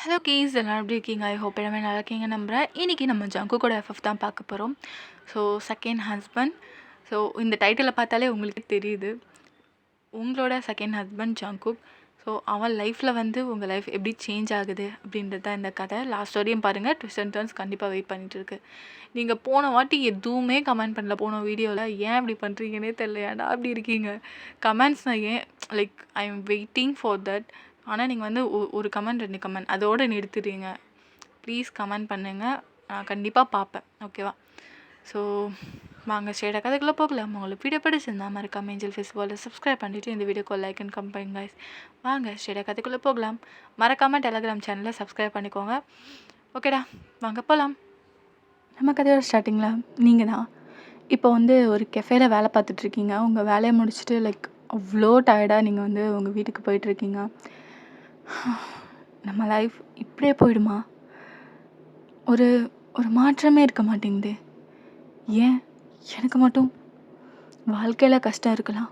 Hello keys எல்லோரும் எப்படி இருக்கீங்க? ஐ ஹோப் எல்லாமே நல்லா இருக்கீங்க நம்புகிறேன். இன்றைக்கி நம்ம ஜங்குக்கோட எஃப்எஃப் தான் பார்க்க போகிறோம். So second husband. ஸோ இந்த டைட்டிலை பார்த்தாலே உங்களுக்கு தெரியுது, உங்களோட செகண்ட் ஹஸ்பண்ட் ஜங்குக். ஸோ அவன் லைஃப்பில் வந்து உங்கள் லைஃப் எப்படி சேஞ்ச் ஆகுது அப்படின்றது தான் இந்த கதை. லாஸ்ட் வரையும் பாருங்கள், ட்விஸ்ட் அண்ட் டர்ன்ஸ் கண்டிப்பாக வெயிட் பண்ணிகிட்ருக்கு. நீங்கள் போன வாட்டி எதுவுமே கமெண்ட் பண்ணல, போன வீடியோவில் ஏன் இப்படி பண்ணுறீங்கன்னே தெரியல, ஏன்டா அப்படி இருக்கீங்க கமெண்ட்ஸ்னால் ஏன் like I am waiting for that. ஆனால் நீங்கள் வந்து ஒரு கமெண்ட் 2 கமெண்ட் அதோடு நிறுத்துறீங்க. ப்ளீஸ் கமெண்ட் பண்ணுங்கள், நான் கண்டிப்பாக பார்ப்பேன், ஓகேவா? ஸோ வாங்க ஸ்ட்ரெயிட்டாக கதைக்குள்ளே போகலாம். உங்களுக்கு வீடியோ பிடிச்சிருந்தா மறக்காம ஏஞ்சல் ஃபெஸ்டிவலில் சப்ஸ்கிரைப் பண்ணிவிட்டு இந்த வீடியோக்கு லைக் அண்ட் கமெண்ட் பண்ணுங்க guys. வாங்க ஸ்ட்ரெயிட்டாக கதைக்குள்ளே போகலாம். மறக்காமல் டெலகிராம் சேனலில் சப்ஸ்கிரைப் பண்ணிக்கோங்க. ஓகேடா, வாங்க போகலாம். நம்ம கதையோட ஸ்டார்டிங்கில் நீங்கள் தான் இப்போ வந்து ஒரு கெஃபேல வேலை பார்த்துட்ருக்கீங்க. உங்கள் வேலையை முடிச்சுட்டு லைக் அவ்வளோ டயர்டாக நீங்கள் வந்து உங்கள் வீட்டுக்கு போயிட்டுருக்கீங்க. நம்ம லைஃப் இப்படியே போயிடுமா? ஒரு ஒரு மாற்றமே இருக்க மாட்டேங்குது. ஏன் எனக்கு மட்டும் வாழ்க்கையில் கஷ்டம் இருக்கலாம்,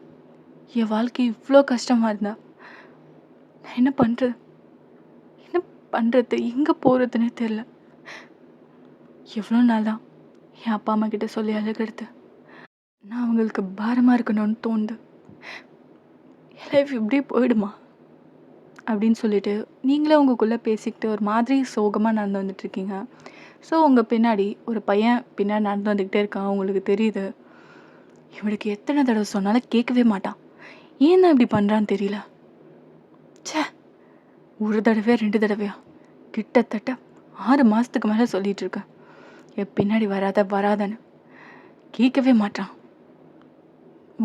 என் வாழ்க்கை இவ்வளோ கஷ்டமாக இருந்தா நான் என்ன பண்ணுறது எங்கே போகிறதுனே தெரில. எவ்வளோ நாள் தான் என் அப்பா அம்மா கிட்ட சொல்லி அழுகிறது, நான் அவங்களுக்கு பாரமாக இருக்கணும்னு தோணுது. என் லைஃப் இப்படியே போயிடுமா அப்படின்னு சொல்லிட்டு நீங்களே உங்களுக்குள்ளே பேசிக்கிட்டு ஒரு மாதிரி சோகமாக நடந்து வந்துட்டுருக்கீங்க. ஸோ உங்கள் பின்னாடி ஒரு பையன் பின்னாடி நடந்து வந்துக்கிட்டே இருக்கான். உங்களுக்கு தெரியுது, இவனுக்கு எத்தனை தடவை சொன்னாலும் கேட்கவே மாட்டான், ஏன் தான் இப்படி பண்ணுறான்னு தெரியல. சே, ஒரு தடவையா 2 தடவையா கிட்டத்தட்ட 6 மாதத்துக்கு மேலே சொல்லிகிட்ருக்கேன், என் பின்னாடி வராதன்னு கேட்கவே மாட்டான்.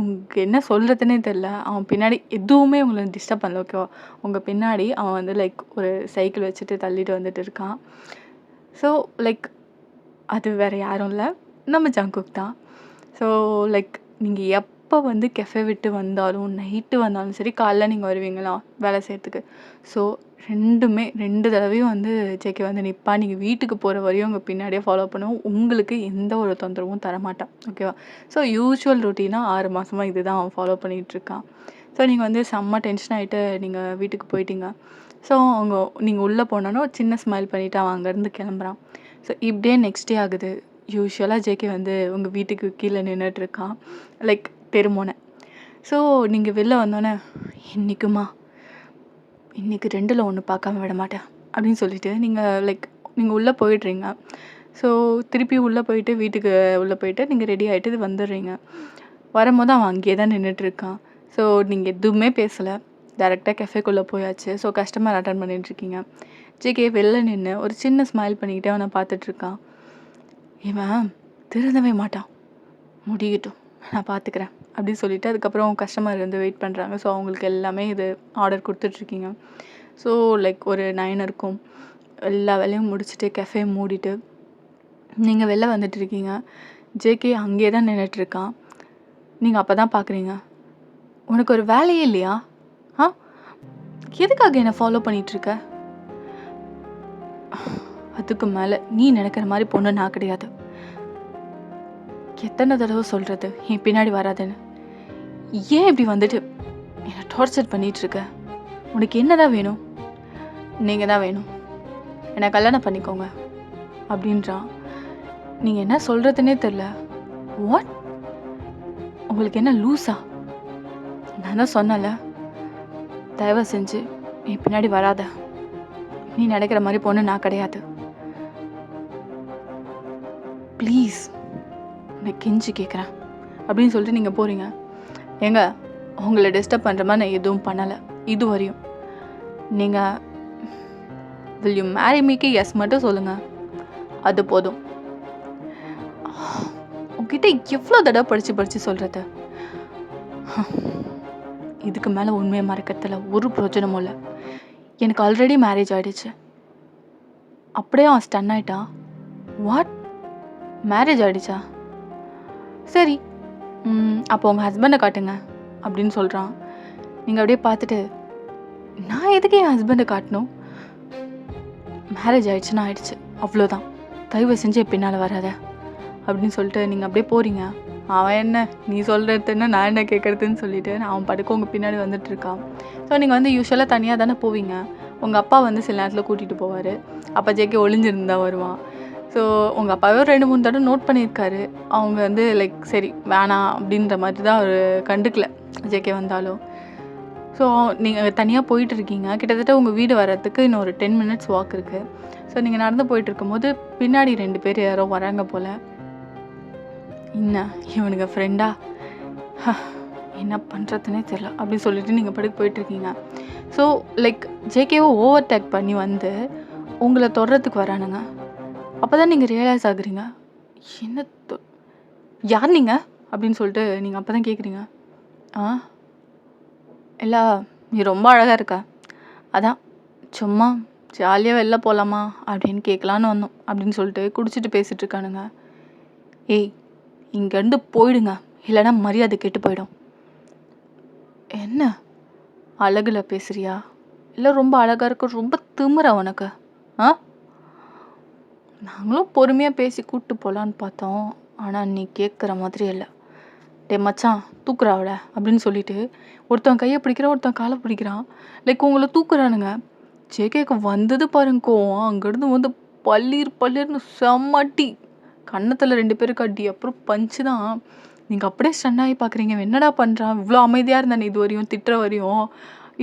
உங்களுக்கு என்ன சொல்கிறதுனே தெரில. அவன் பின்னாடி எதுவுமே உங்களை டிஸ்டர்ப் பண்ணல, ஓகேவா? உங்கள் பின்னாடி அவன் வந்து லைக் ஒரு சைக்கிள் வச்சுட்டு தள்ளிட்டு வந்துட்டு இருக்கான். ஸோ லைக் அது வேறு யாரும் இல்லை, நம்ம ஜங்குக் தான். ஸோ லைக் நீங்கள் எப்போ வந்து கெஃபே விட்டு வந்தாலும், நைட்டு வந்தாலும் சரி, காலைல நீங்கள் வருவீங்களா வேலை செய்கிறதுக்கு, ஸோ 2 தடவையும் வந்து ஜேகே வந்து நிற்பா. நீங்கள் வீட்டுக்கு போகிற வரையும் உங்கள் பின்னாடியே ஃபாலோ பண்ணுவோம், உங்களுக்கு எந்த ஒரு தொந்தரவும் தரமாட்டான், ஓகேவா? ஸோ யூஸ்வல் ரொட்டீனாக 6 மாதமாக இது தான் அவன் ஃபாலோ பண்ணிகிட்ருக்கான். ஸோ நீங்கள் வந்து செம்ம டென்ஷன் ஆகிட்டு நீங்கள் வீட்டுக்கு போயிட்டீங்க. ஸோ நீங்கள் உள்ளே போனாலும் சின்ன ஸ்மைல் பண்ணிவிட்டு அவன் அங்கேருந்து கிளம்புறான். ஸோ இப்படியே நெக்ஸ்ட் டே ஆகுது. யூஸ்வலாக ஜேகே வந்து உங்கள் வீட்டுக்கு கீழே நின்றுட்டுருக்கான், லைக் தெருமோனை. ஸோ நீங்கள் வெளில வந்தோன்னே, இன்றைக்கி 2ல் 1 பார்க்காம விட மாட்டேன் அப்படின்னு சொல்லிவிட்டு நீங்கள் உள்ளே போயிடுறீங்க. ஸோ திருப்பி உள்ளே போயிட்டு வீட்டுக்கு உள்ளே போயிட்டு நீங்கள் ரெடி ஆகிட்டு வந்துடுறீங்க. வரும்போது அவன் அங்கேயே தான் நின்றுட்டுருக்கான். ஸோ நீங்கள் எதுவுமே பேசலை, டேரெக்டாக கெஃபேக்குள்ளே போயாச்சு. ஸோ கஸ்டமர் அட்டன் பண்ணிகிட்ருக்கீங்க. ஜேகே வெளில நின்று ஒரு சின்ன ஸ்மைல் பண்ணிக்கிட்டே அவனை பார்த்துட்ருக்கான். இவன் திருந்தவே மாட்டான், முடியட்டும் நான் பார்த்துக்கிறேன் அப்படின்னு சொல்லிவிட்டு அதுக்கப்புறம் கஸ்டமர் வந்து வெயிட் பண்ணுறாங்க. ஸோ அவங்களுக்கு எல்லாமே இது ஆர்டர் கொடுத்துட்ருக்கீங்க. ஸோ லைக் ஒரு 9 இருக்கும். எல்லா வேலையும் முடிச்சுட்டு கெஃபே மூடிட்டு நீங்கள் வெளில வந்துட்டுருக்கீங்க. ஜேகே அங்கேயே தான் நின்றுட்டுருக்கான். நீங்கள் அப்போ தான் பார்க்குறீங்க, உனக்கு ஒரு வேலையே இல்லையா? எதுக்காக என்னை ஃபாலோ பண்ணிகிட்ருக்க? அதுக்கு மேலே நீ நினைக்கிற மாதிரி பொண்ணு நான் கிடையாது. எத்தனை தடவை சொல்கிறது என் பின்னாடி வராதுன்னு? ஏன் இப்படி வந்துட்டு என்னை டார்ச்சர் பண்ணிகிட்ருக்க? உனக்கு என்ன தான் வேணும்? நீங்கள் தான் வேணும், என்னை கல்யாணம் பண்ணிக்கோங்க அப்படின்றான். நீங்கள் என்ன சொல்கிறதுனே தெரில. வாட்? உங்களுக்கு என்ன லூஸா? நான் தான் சொன்னல, தயவு செஞ்சு என் பின்னாடி வராத, நீ நினைக்கிற மாதிரி பொண்ணு நான் கிடையாது, ப்ளீஸ் நான் கெஞ்சி கேட்குறேன் அப்படின்னு சொல்லிட்டு நீங்கள் போகிறீங்க. ஏங்க, உங்களை டிஸ்டர்ப் பண்ணுற மாதிரி நான் எதுவும் பண்ணலை இது வரையும். நீங்கள் will you marry me-க்கு எஸ் மட்டும் சொல்லுங்கள், அது போதும். உங்ககிட்ட எவ்வளோ தடவை படித்து சொல்கிறது? இதுக்கு மேலே உண்மையை மறைக்கிறதுல ஒரு பிரயோஜனமும் இல்லை. எனக்கு ஆல்ரெடி மேரேஜ் ஆகிடுச்சு. அப்படியே அவன் ஸ்டன் ஆகிட்டான். வாட், மேரேஜ் ஆகிடுச்சா? சரி, அப்போ உங்கள் ஹஸ்பண்டை காட்டுங்க அப்படின்னு சொல்கிறான். நீங்கள் அப்படியே பார்த்துட்டு, நான் எதுக்கு என் ஹஸ்பண்டை காட்டணும்? மேரேஜ் ஆகிடுச்சுன்னா ஆகிடுச்சு, அவ்வளோதான், தயவு செஞ்சு என் பின்னால் வராத அப்படின்னு சொல்லிட்டு நீங்கள் அப்படியே போகிறீங்க. அவன் என்ன நீ சொல்கிறதுன்னா நான் என்ன கேட்குறதுன்னு சொல்லிட்டு அவன் படுக்க உங்கள் பின்னாடி வந்துட்டுருக்கான். ஸோ நீங்கள் வந்து யூஸ்வலாக தனியாக தானே போவீங்க. உங்கள் அப்பா வந்து சில நேரத்தில் கூட்டிகிட்டு போவார். அப்போ ஜேகே ஒளிஞ்சிருந்தா வருவான். ஸோ உங்கள் அப்பாவே 2-3 தடவை நோட் பண்ணியிருக்காரு. அவங்க வந்து லைக் சரி வேணாம் அப்படின்ற மாதிரி தான் அவர் கண்டுக்கல ஜேகே வந்தாலும். ஸோ நீங்கள் தனியாக போயிட்டுருக்கீங்க. கிட்டத்தட்ட உங்கள் வீடு வர்றதுக்கு இன்னும் ஒரு 10 மினிட்ஸ் வாக் இருக்குது. ஸோ நீங்கள் நடந்து போயிட்டுருக்கும்போது பின்னாடி 2 பேர் யாரோ வராங்க போல். என்ன இவனுங்க ஃப்ரெண்டா, என்ன பண்ணுறதுனே தெரில அப்படின்னு சொல்லிட்டு நீங்கள் படுக்க போயிட்டுருக்கீங்க. ஸோ லைக் ஜேகேவை ஓவர்டேக் பண்ணி வந்து உங்களை தொடுறதுக்கு வரானுங்க. அப்போ தான் நீங்கள் ரியலைஸ் ஆகுறீங்க, என்ன யார் நீங்கள் அப்படின்னு சொல்லிட்டு நீங்கள் அப்போ தான் கேட்குறீங்க. இல்லை நீ ரொம்ப அழகாக இருக்க, அதான் சும்மா ஜாலியாக வெளில போகலாமா அப்படின்னு கேட்கலான்னு வந்தோம் அப்படின்னு சொல்லிட்டு குடிச்சிட்டு பேசிகிட்டு இருக்கானுங்க. ஏய் இங்கேருந்து போயிடுங்க, இல்லைன்னா மரியாதை கெட்டு போயிடும். என்ன அழகில் பேசுறியா, இல்லை ரொம்ப அழகாக இருக்க, ரொம்ப திமிரா உனக்கு? நாங்களும் பொறுமையாக பேசி கூப்பிட்டு போகலான்னு பார்த்தோம், ஆனால் நீ கேட்குற மாதிரி இல்லை. டே மச்சான் தூக்குறா அவளை அப்படின்னு சொல்லிட்டு ஒருத்தன் கையை பிடிக்கிறான், ஒருத்தன் காலை பிடிக்கிறான். லைக் உங்களை தூக்குறானுங்க. ஜேகேக்கு வந்தது பாருங்க கோவம். அங்கேருந்து வந்து பல்லீர்னு செம்மட்டி கன்னத்தில் 2 பேருக்கு அடி, அப்புறம் பஞ்சு தான். நீங்கள் அப்படியே ஸ்டன்னாகி பார்க்குறீங்க, என்னடா பண்ணுறான், இவ்வளோ அமைதியாக இருந்தானே இது வரையும், திட்டுற வரையும்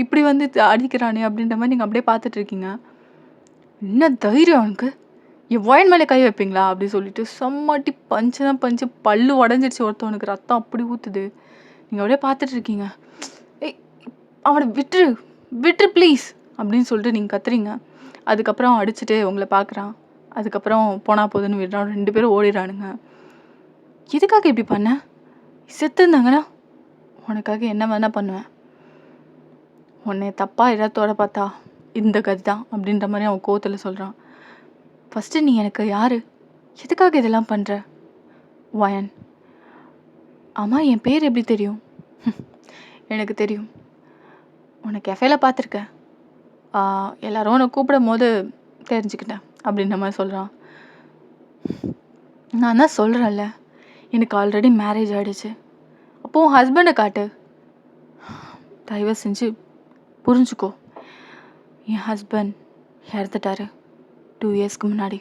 இப்படி வந்து அடிக்கிறானே அப்படின்ற மாதிரி நீங்கள் அப்படியே பார்த்துட்ருக்கீங்க. என்ன தைரியம் அவனுக்கு, என் வாயின் மேலே கை வைப்பீங்களா அப்படி சொல்லிட்டு செம்மாட்டி பஞ்சு தான் பஞ்சு, பல்லு உடஞ்சிருச்சு ஒருத்தவனுக்கு, ரத்தம் அப்படி ஊற்றுது. நீங்கள் அப்படியே பார்த்துட்ருக்கீங்க. ஏய் அவனை விட்டுரு ப்ளீஸ் அப்படின்னு சொல்லிட்டு நீங்கள் கத்துறீங்க. அதுக்கப்புறம் அடிச்சுட்டு உங்களை பார்க்குறான். அதுக்கப்புறம் போனால் போதுன்னு விடுறான். 2 பேரும் ஓடிடுறானுங்க. எதுக்காக இப்படி பண்ண? செத்து இருந்தாங்கன்னா உனக்காக என்ன வேணால் பண்ணுவேன். உன்னை தப்பாக இடத்தோட பார்த்தா இந்த கதி தான் அப்படின்ற மாதிரி அவன் கோவத்தில் சொல்கிறான். ஃபஸ்ட்டு நீ எனக்கு யார், எதுக்காக இதெல்லாம் பண்ணுற? வயன். ஆமாம் என் பேர் எப்படி தெரியும்? எனக்கு தெரியும், உன்னை கெஃபேல பார்த்துருக்கேன், எல்லோரும் உன்னை கூப்பிடும் போது தெரிஞ்சுக்கிட்டேன் அப்படின்ற மாதிரி சொல்கிறான். நான் தான் சொல்கிறேன்ல, எனக்கு ஆல்ரெடி மேரேஜ் ஆகிடுச்சு. அப்போது உன் ஹஸ்பண்டை காட்டு. தயவு செஞ்சு புரிஞ்சுக்கோ, என் ஹஸ்பண்ட் இறந்துட்டாரு 2 இயர்ஸ்க்கு முன்னாடி.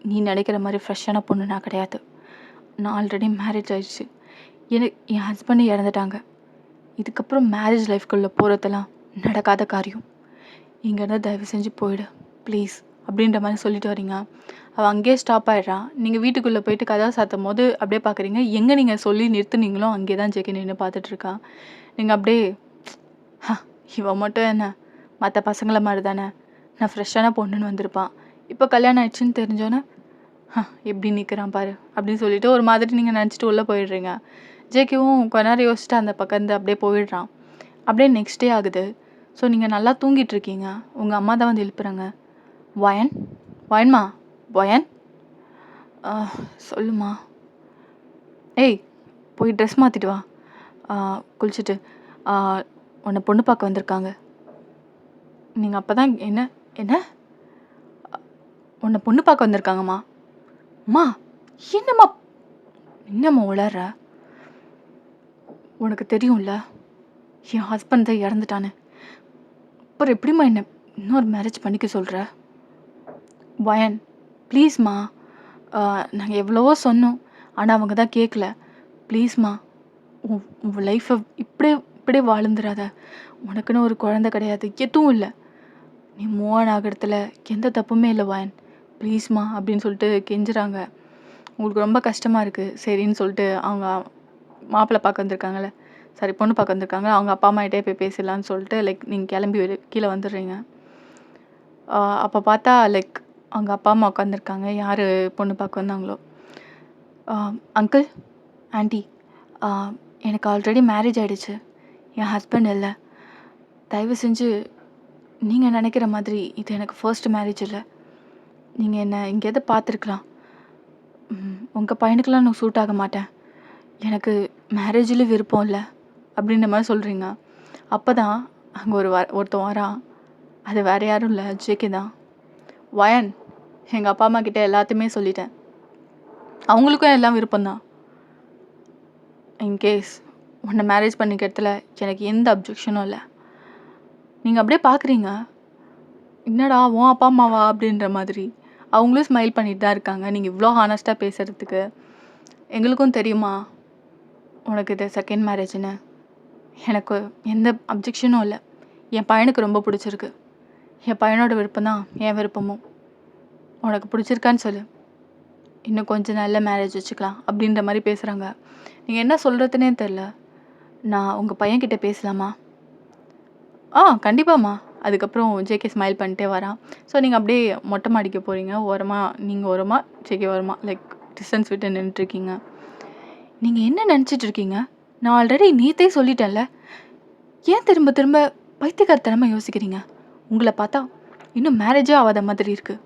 நீ நினைக்கிற மாதிரி ஃப்ரெஷ்ஷான பொண்ணு நான் கிடையாது. நான் ஆல்ரெடி மேரேஜ் ஆகிடுச்சு. என் ஹஸ்பண்டு இறந்துட்டாங்க. இதுக்கப்புறம் மேரேஜ் லைஃப்குள்ளே போகிறதெல்லாம் நடக்காத காரியம். இங்கேருந்து தயவு செஞ்சு போயிடு ப்ளீஸ் அப்படின்ற மாதிரி சொல்லிட்டு வரீங்க. அவள் அங்கேயே ஸ்டாப் ஆகிடுறான். நீங்கள் வீட்டுக்குள்ளே போயிட்டு கதவை சாத்தும் போது அப்படியே பார்க்குறீங்க, எங்கே நீங்கள் சொல்லி நிறுத்துனீங்களோ அங்கே தான் ஜேகே நின்று பார்த்துட்ருக்கான். நீங்கள் அப்படியே இவன் மட்டும் என்ன மற்ற பசங்களை மாதிரி தானே, நான் ஃப்ரெஷ்ஷான பொண்ணுன்னு வந்திருப்பான், இப்போ கல்யாணம் ஆயிடுச்சுன்னு தெரிஞ்சோன்னே எப்படி நிற்கிறான் பாரு அப்படின்னு சொல்லிட்டு ஒரு மாதிரி நீங்கள் நினச்சிட்டு உள்ளே போயிடுறீங்க. ஜேகேவும் கொஞ்ச நேரம் யோசிச்சுட்டு அந்த பக்கம் இருந்து அப்படியே போயிடுறான். அப்படியே நெக்ஸ்ட் டே ஆகுது. ஸோ நீங்கள் நல்லா தூங்கிட்டு இருக்கீங்க. உங்கள் அம்மா தான் வந்து எழுப்புறாங்க. வயன்மா வயன், சொல்லுமா. ஏய் போய் ட்ரெஸ் மாற்றிட்டு வா, குளிச்சுட்டு உன்னை பொண்ணு பார்க்க வந்திருக்காங்க. நீங்கள் அப்போ தான் என்ன உன்னை பொண்ணு பார்க்க வந்திருக்காங்கம்மா. அம்மா என்னம்மா உளற? உனக்கு தெரியும்ல என் ஹஸ்பண்ட் தான் இறந்துட்டானே, அப்புறம் எப்படிம்மா என்ன இன்னொரு மேரேஜ் பண்ணிக்க சொல்கிற? வயன் ப்ளீஸ்மா, நாங்கள் எவ்வளவோ சொன்னோம், ஆனால் அவங்க தான் கேட்கல. ப்ளீஸ்மா உன் லைஃப்பை இப்படியே வாழ்ந்துடாத. உனக்குன்னு ஒரு குழந்தை கிடையாது, எதுவும் இல்லை. நீ மூவ் ஆன் ஆகிறதுல எந்த தப்புமே இல்லை வயன், ப்ளீஸ்மா அப்படின்னு சொல்லிட்டு கெஞ்சுறாங்க. உங்களுக்கு ரொம்ப கஷ்டமாக இருக்குது. சரின்னு சொல்லிட்டு அவங்க மாப்பிள்ளை பார்க்க வந்திருக்காங்களே, சரி பொண்ணு பார்க்க வந்திருக்காங்க, அவங்க அப்பா அம்மாகிட்டே போய் பேசிடலான்னு சொல்லிட்டு லைக் நீங்கள் கிளம்பி கீழே வந்துடுறீங்க. அப்போ பார்த்தா லைக் அவங்க அப்பா அம்மா உட்காந்துருக்காங்க, யார் பொண்ணு பார்க்க வந்தாங்களோ. அங்கிள் ஆண்டி, எனக்கு ஆல்ரெடி மேரேஜ் ஆகிடுச்சு, என் ஹஸ்பண்ட் இல்லை. தயவு செஞ்சு நீங்கள் நினைக்கிற மாதிரி இது எனக்கு ஃபர்ஸ்ட் மேரேஜ் இல்லை. நீங்கள் என்ன எங்கேயாவது பார்த்துருக்கலாம். உங்கள் பையனுக்கெலாம் நான் சூட் ஆக மாட்டேன், எனக்கு மேரேஜில் விருப்பம் இல்லை அப்படின்ற மாதிரி சொல்கிறீங்க. அப்போ தான் அங்கே ஒருத்தன் வரான். அது வேறு யாரும் இல்லை, ஜேகே தான். வயன், எங்கள் அப்பா அம்மா கிட்டே எல்லாத்தையுமே சொல்லிட்டேன், அவங்களுக்கும் எல்லாம் விருப்பம்தான். இன்கேஸ் உன்னை மேரேஜ் பண்ணிக்கிறதுல எனக்கு எந்த அப்ஜெக்ஷனும் இல்லை. நீங்கள் அப்படியே பார்க்குறீங்க, என்னடா உன் அப்பா அம்மாவா அப்படின்ற மாதிரி. அவங்களும் ஸ்மைல் பண்ணிட்டு தான் இருக்காங்க. நீங்கள் இவ்வளோ ஹானஸ்ட்டாக பேசுகிறதுக்கு. எங்களுக்கும் தெரியுமா உனக்கு இது செகண்ட் மேரேஜ்னு. எனக்கு எந்த அப்ஜெக்ஷனும் இல்லை. என் பையனுக்கு ரொம்ப பிடிச்சிருக்கு. என் பையனோட விருப்பம் தான் என் விருப்பமும். உனக்கு பிடிச்சிருக்கான்னு சொல்லு, இன்னும் கொஞ்சம் நல்ல மேரேஜ் வச்சுக்கலாம் அப்படின்ற மாதிரி பேசுகிறாங்க. நீங்கள் என்ன சொல்கிறதுனே தெரில. நான் உங்கள் பையன்கிட்ட பேசலாமா? கண்டிப்பாம்மா. அதுக்கப்புறம் ஜேகே ஸ்மைல் பண்ணிட்டே வரான். ஸோ நீங்கள் அப்படியே மொட்டை மாடிக்க போகிறீங்க. ஓரமாக நீங்கள் ஓரமாக, ஜேகே ஓரமாக, லைக் டிஸ்டன்ஸ் விட்டு நின்றுட்டுருக்கீங்க. நீங்கள் என்ன நினச்சிட்டு இருக்கீங்க? நான் ஆல்ரெடி நேற்றே சொல்லிட்டேன்ல. ஏன் திரும்ப திரும்ப பைத்தியக்காரத்தனமாக யோசிக்கிறீங்க? உங்களை பார்த்தா இன்னும் மேரேஜே ஆகாத மாதிரி இருக்குது.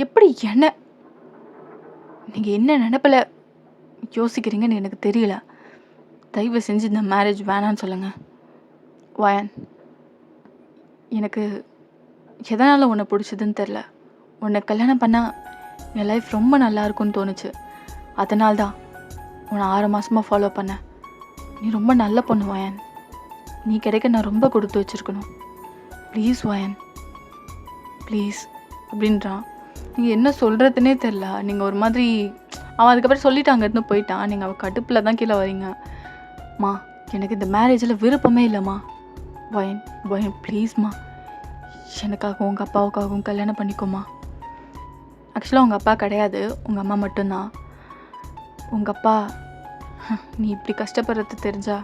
எப்படி என்ன நீங்கள் என்ன நினப்பில் யோசிக்கிறீங்கன்னு எனக்கு தெரியல. தயவு செஞ்சு இந்த மேரேஜ் வேணான்னு சொல்லுங்கள். வயன், எனக்கு எதனால் உன்னை பிடிச்சதுன்னு தெரில. உன்னை கல்யாணம் பண்ணால் என் லைஃப் ரொம்ப நல்லா இருக்கும்னு தோணுச்சு. அதனால்தான் உன்னை 6 மாதமாக ஃபாலோ பண்ணேன். நீ ரொம்ப நல்ல பொண்ணு வயன். நீ கிடைக்க நான் ரொம்ப கொடுத்து வச்சுருக்கணும். ப்ளீஸ் வயன், ப்ளீஸ் அப்படின்றான். நீங்கள் என்ன சொல்கிறதுனே தெரில. நீங்கள் ஒரு மாதிரி, அவன் அதுக்கப்புறம் சொல்லிட்டு அங்கேருந்து போயிட்டான். நீங்கள் அவள் கடுப்பில் தான் கீழே வரீங்க. மா, எனக்கு இந்த மேரேஜில் விருப்பமே இல்லைம்மா. வயன் வயன் ப்ளீஸ்மா, எனக்காகவும் உங்கள் அப்பாவுக்காகவும் கல்யாணம் பண்ணிக்கோமா. ஆக்சுவலாக உங்கள் அப்பா கிடையாது, உங்கள் அம்மா மட்டும்தான். உங்கள் அப்பா நீ இப்படி கஷ்டப்படுறது தெரிஞ்சா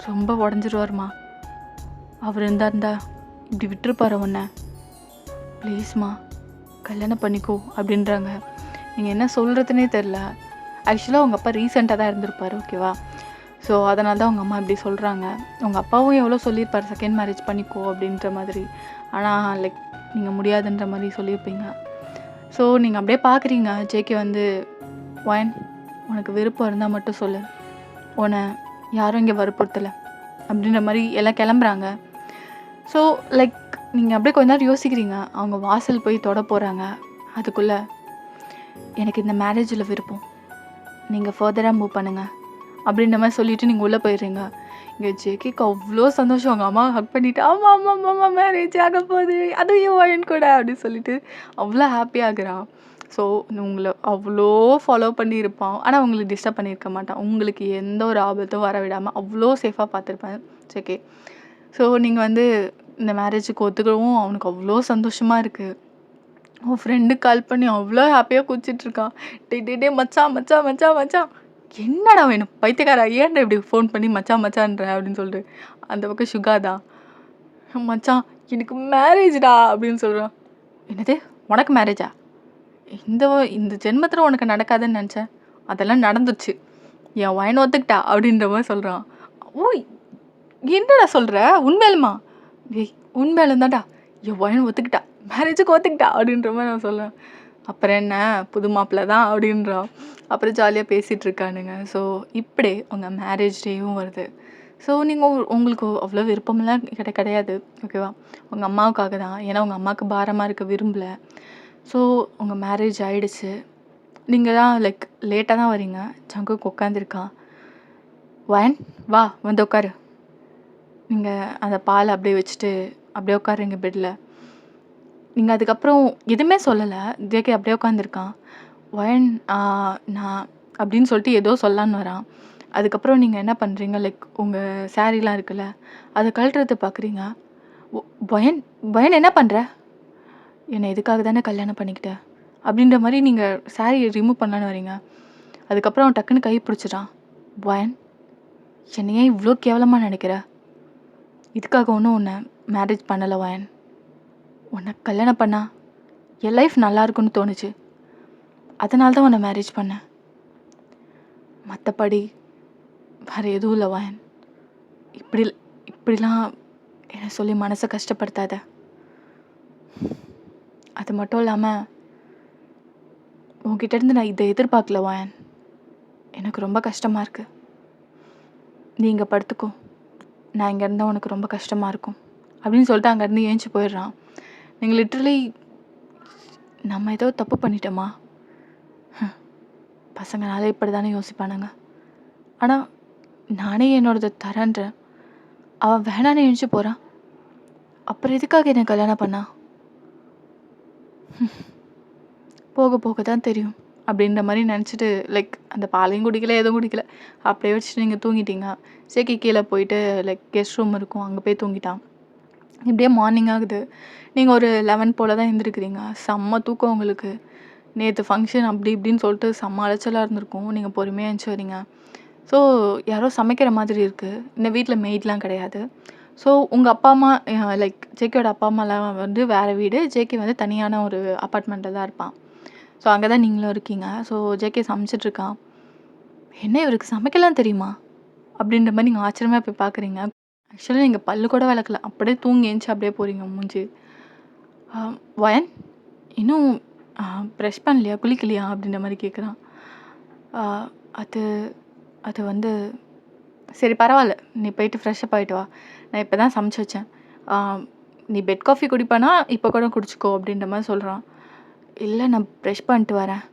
ரொம்ப உடஞ்சிருவார்மா. அவர் இருந்தா இப்படி விட்டுருப்பாரு உன்னை. ப்ளீஸ்மா கல்யாணம் பண்ணிக்கோ அப்படின்றாங்க. நீங்கள் என்ன சொல்கிறதுனே தெரில. ஆக்சுவலாக உங்கள் அப்பா ரீசெண்டாக தான் இருந்திருப்பார், ஓகேவா? ஸோ அதனால தான் உங்கள் அம்மா இப்படி சொல்கிறாங்க. உங்கள் அப்பாவும் எவ்வளோ சொல்லியிருப்பார் செகண்ட் மேரேஜ் பண்ணிக்கோ அப்படின்ற மாதிரி. ஆனால் லைக் நீங்கள் முடியாதுன்ற மாதிரி சொல்லியிருப்பீங்க. ஸோ நீங்கள் அப்படியே பார்க்குறீங்க, ஜேகே வந்து வயன் உனக்கு விருப்பம் இருந்தால் மட்டும் சொல்லு, உன்னை யாரும் இங்கே வற்புறுத்தலை அப்படின்ற மாதிரி எல்லாம் கிளம்புறாங்க. ஸோ லைக் நீங்கள் அப்படியே கொஞ்ச நேரம் யோசிக்கிறீங்க. அவங்க வாசல் போய் தொட போகிறாங்க. அதுக்குள்ளே எனக்கு இந்த மேரேஜில் விருப்பம், நீங்கள் ஃபர்தராக மூவ் பண்ணுங்கள் அப்படின்ற மாதிரி சொல்லிவிட்டு நீங்கள் உள்ளே போயிடுறீங்க. இங்கே ஜேகேக்கு அவ்வளோ சந்தோஷம். அவங்க அம்மா ஹக் பண்ணிவிட்டு ஆமாம் ஆமாம் ஆமாம் மேரேஜ் ஆக போகுது, அதுவும் வயன் கூட அப்படின்னு சொல்லிட்டு அவ்வளோ ஹாப்பியாகிறான். ஸோ உங்களை அவ்வளோ ஃபாலோ பண்ணியிருப்பான். ஆனால் உங்களுக்கு டிஸ்டர்ப் பண்ணியிருக்க மாட்டான். உங்களுக்கு எந்த ஒரு ஆபத்தும் வர விடாமல் அவ்வளோ சேஃபாக பார்த்துருப்பேன் ஜேகே. ஸோ நீங்கள் வந்து இந்த மேரேஜுக்கு ஒத்துக்கவும் அவனுக்கு அவ்வளோ சந்தோஷமாக இருக்குது. அவன் ஃப்ரெண்டுக்கு கால் பண்ணி அவ்வளோ ஹாப்பியாக குச்சிட்ருக்கான். டே மச்சான் மச்சான் மச்சான் மச்சான், என்னடா வேணும் பைத்தியக்காரா, ஏன்டா இப்படி ஃபோன் பண்ணி மச்சான் மச்சான்ற அப்படின்னு சொல்லிட்டு. அந்த பக்கம் சுகாதா, மச்சான் எனக்கு மேரேஜ்டா அப்படின்னு சொல்கிறான். என்னது உனக்கு மேரேஜா? இந்த ஜென்மத்தில் உனக்கு நடக்காதுன்னு நினச்சேன், அதெல்லாம் நடந்துச்சு. என் வயன் ஒத்துக்கிட்டா அப்படின்ற மாதிரி சொல்கிறான். ஓ என்னடா சொல்கிற, உண்மையிலுமா? உண்மையிலும் தான்டா, என் வயன் ஒத்துக்கிட்டா, மேரேஜுக்கு ஒத்துக்கிட்டா அப்படின்ற மாதிரி நான் சொல்கிறேன். அப்புறம் என்ன, புது மாப்பிள்ளை தான் அப்படின்றான். அப்புறம் ஜாலியாக பேசிகிட்டு இருக்கானுங்க. ஸோ இப்படி உங்கள் மேரேஜ் டேவும் வருது. ஸோ நீங்கள் உங்களுக்கு அவ்வளோ விருப்பமெல்லாம் கிடையாது, ஓகேவா? உங்கள் அம்மாவுக்காக தான். ஏன்னா உங்கள் அம்மாவுக்கு பாரமாக இருக்க விரும்பலை. ஸோ உங்கள் மேரேஜ் ஆகிடுச்சு. நீங்கள் தான் லைக் லேட்டாக தான் வரீங்க. ஜங்குக்கு உட்காந்துருக்கான். வயன் வா வந்து உட்காரு. நீங்கள் அந்த பாலை அப்படியே வச்சுட்டு அப்படியே உட்காருங்க பெட்டில். நீங்கள் அதுக்கப்புறம் எதுவுமே சொல்லலை. ஜேகே அப்படியே உட்காந்துருக்கான். வயன் நான் அப்படின்னு சொல்லிட்டு ஏதோ சொல்லலான்னு வரான். அதுக்கப்புறம் நீங்கள் என்ன பண்ணுறீங்க, லைக் உங்கள் சாரீலாம் இருக்குல்ல, அதை கழட்டுறது பார்க்குறீங்க. வயன் வயன் என்ன பண்ணுற? என்னை எதுக்காக தானே கல்யாணம் பண்ணிக்கிட்டேன் அப்படின்ற மாதிரி நீங்கள் சாரியை ரிமூவ் பண்ணலான்னு வரீங்க. அதுக்கப்புறம் அவன் டக்குன்னு கை பிடிச்சிடான். வயன் என்னையே இவ்வளோ கேவலமாக நினைக்கிற? இதுக்காக ஒன்றும் உன்னை மேரேஜ் பண்ணலை வயன். உன்னை கல்யாணம் பண்ணா என் லைஃப் நல்லா இருக்குன்னு தோணுச்சு, அதனால தான் உன்னை மேரேஜ் பண்ணேன். மற்றபடி வேறு எதுவும் இல்லை வயன். இப்படிலாம் என்னை சொல்லி மனசை கஷ்டப்படுத்தாத. அது மட்டும் இல்லாமல் உங்ககிட்டேருந்து நான் இதை எதிர்பார்க்கல வயன். எனக்கு ரொம்ப கஷ்டமாக இருக்குது. நீ இங்கே படுத்துக்கோ, நான் இங்கே இருந்தால் உனக்கு ரொம்ப கஷ்டமாக இருக்கும் அப்படின்னு சொல்லிட்டு அங்கேருந்து ஏஞ்சி போயிடுறான். நீங்கள் லிட்ரலி நம்ம ஏதோ தப்பு பண்ணிட்டோமா? பசங்கனாலே இப்படி தானே யோசிப்பானுங்க. ஆனால் நானே என்னோடது தரேன்றேன், அவன் வேணான்னு எழுந்து போகிறான். அப்புறம் எதுக்காக என்ன கல்யாணம் பண்ணா? போக போக தான் தெரியும் அப்படின்ற மாதிரி நினச்சிட்டு லைக் அந்த பாலையும் குடிக்கல எதுவும் குடிக்கல அப்படியே வச்சுட்டு நீங்கள் தூங்கிட்டீங்க. சேக்கி கீழே போயிட்டு லைக் கெஸ்ட் ரூம் இருக்கும் அங்கே போய் தூங்கிட்டான். இப்படியே மார்னிங் ஆகுது. நீங்கள் ஒரு 11 போல் தான் எழுந்திருக்கிறீங்க. செம்ம தூக்கம் உங்களுக்கு. நேற்று ஃபங்க்ஷன் அப்படி இப்படின்னு சொல்லிட்டு செம்ம அலைச்சலாக இருந்திருக்கும். நீங்கள் பொறுமையாக எழுந்துச்சி வரீங்க. ஸோ யாரோ சமைக்கிற மாதிரி இருக்குது. இந்த வீட்டில் மெய்ட்லாம் கிடையாது. ஸோ உங்கள் அப்பா அம்மா லைக் ஜேகேயோட அப்பா அம்மாலாம் வந்து வேறு வீடு, ஜேகே வந்து தனியான ஒரு அப்பார்ட்மெண்ட்டில் தான் இருப்பான். ஸோ அங்கே தான் நீங்களும் இருக்கீங்க. ஸோ ஜேகே சமைச்சிட்ருக்கான். என்ன இவருக்கு சமைக்கலாம் தெரியுமா? அப்படின்ற மாதிரி நீங்கள் ஆச்சரியமாக போய் பார்க்குறீங்க. ஆக்சுவலாக நீங்கள் பல்லு கூட விளக்கல, அப்படியே தூங்கி எழுந்துச்சி அப்படியே போகிறீங்க மூஞ்சி. வயன் இன்னும் ப்ரெஷ் பண்ணலையா, குளிக்கலையா அப்படின்ற மாதிரி கேட்குறான். அது அது வந்து சரி பரவாயில்ல, நீ போயிட்டு ஃப்ரெஷ்ஷப் ஆகிட்டு வா, நான் இப்போ தான் சமைச்சு வச்சேன். நீ பெட் காஃபி குடிப்பானா இப்போ கூட குடிச்சிக்கோ அப்படின்ற மாதிரி சொல்கிறான். இல்லை நான் ப்ரெஷ் பண்ணிட்டு வரேன்.